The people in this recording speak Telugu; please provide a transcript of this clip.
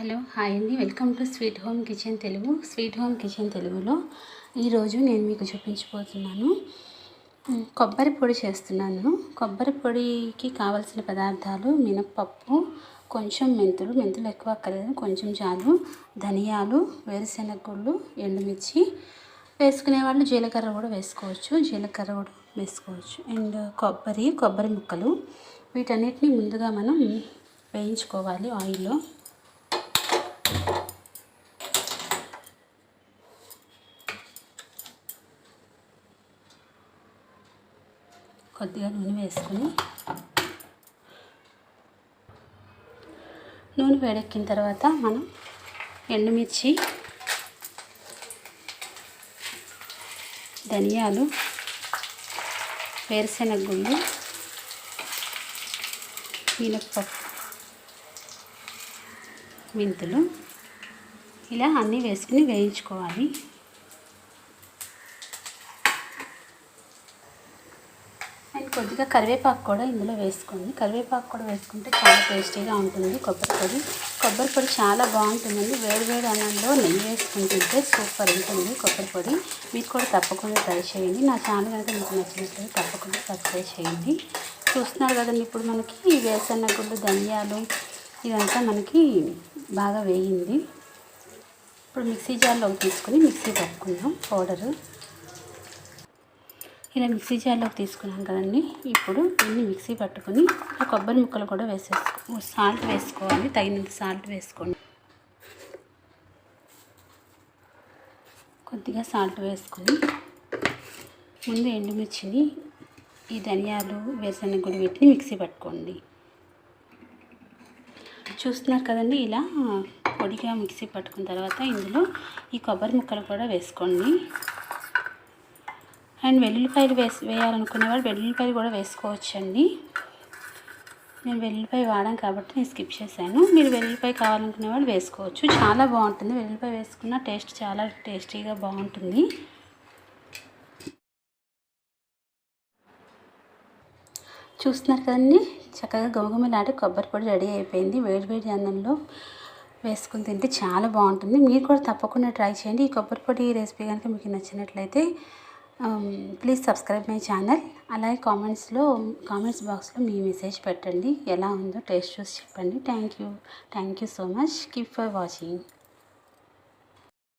హలో హాయ్ అండి, welcome to sweet home kitchen Telugu. Sweet home kitchen తెలుగులో ఈరోజు నేను మీకు చూపించబోతున్నాను కొబ్బరి పొడి చేస్తున్నాను. కొబ్బరి పొడికి కావాల్సిన పదార్థాలు మినప్పప్పు, కొంచెం మెంతులు ఎక్కువ అక్కర్లేదు, కొంచెం చాలు, ధనియాలు, వేరుశెనగ గుళ్ళు, ఎండుమిర్చి, వేసుకునే వాళ్ళు జీలకర్ర కూడా వేసుకోవచ్చు అండ్ కొబ్బరి ముక్కలు. వీటన్నిటిని ముందుగా మనం వేయించుకోవాలి ఆయిల్లో. కొద్దిగా నూనె వేసుకుని, నూనె వేడెక్కిన తర్వాత మనం ఎండుమిర్చి, ధనియాలు, వేరుశెనగ గుళ్ళు, మినప్పప్పు, మెంతులు ఇలా అన్నీ వేసుకుని వేయించుకోవాలి. అండ్ కొద్దిగా కరివేపాకు కూడా ఇందులో వేసుకోండి. కరివేపాకు కూడా వేసుకుంటే చాలా టేస్టీగా ఉంటుంది. కొబ్బరి పొడి చాలా బాగుంటుందండి. వేడి అన్నంలో నెయ్యి వేసుకుని తింటే సూపర్ ఉంటుంది కొబ్బరి పొడి. మీరు కూడా తప్పకుండా ట్రై చేయండి. నా ఛానల్ కనుక మీకు నచ్చినట్లయితే తప్పకుండా సబ్స్క్రైబ్ చేయండి. చూస్తున్నారు కదండి, ఇప్పుడు మనకి వేరుశెనగ గుళ్ళు, ధనియాలు ఇదంతా మనకి బాగా వేగింది. ఇప్పుడు మిక్సీ జార్లోకి తీసుకుని మిక్సీ పట్టుకుందాం పౌడరు. ఇలా మిక్సీ జార్లోకి తీసుకున్నాం కదండి. ఇప్పుడు దీన్ని మిక్సీ పట్టుకొని ఆ కొబ్బరి ముక్కలు కూడా సాల్ట్ వేసుకోవాలి, తగినంత సాల్ట్ వేసుకోండి. కొద్దిగా సాల్ట్ వేసుకొని ముందు ఎండుమిర్చిని, ఈ ధనియాలు, వేరుశెనగ గుళ్ళు వీటిని మిక్సీ పట్టుకోండి. చూస్తున్నారు కదండి, ఇలా పొడిగా మిక్సీ పట్టుకున్న తర్వాత ఇందులో ఈ కొబ్బరి ముక్కలు కూడా వేసుకోండి. అండ్ వెల్లుల్లిపాయలు వేయాలనుకునేవాళ్ళు వెల్లుల్లిపాయలు కూడా వేసుకోవచ్చండి. నేను వెల్లుల్లిపాయ వాడాను కాబట్టి నేను స్కిప్ చేశాను. మీరు వెల్లుల్లిపాయ కావాలనుకునే వాళ్ళు వేసుకోవచ్చు. చాలా బాగుంటుంది, వెల్లుల్లిపాయ వేసుకున్న టేస్ట్ చాలా టేస్టీగా బాగుంటుంది. చూస్తున్నారు కదండి, చక్కగా గమగమలాడే కొబ్బరి పొడి రెడీ అయిపోయింది. వేడి అన్నంలో వేసుకుని తింటే చాలా బాగుంటుంది. మీరు కూడా తప్పకుండా ట్రై చేయండి. ఈ కొబ్బరి పొడి రెసిపీ కనుక మీకు నచ్చినట్లయితే ప్లీజ్ సబ్స్క్రైబ్ మై ఛానల్. అలాగే కామెంట్స్ బాక్స్లో మీ మెసేజ్ పెట్టండి, ఎలా ఉందో టేస్ట్ చూసి చెప్పండి. Thank you so much. Keep for watching.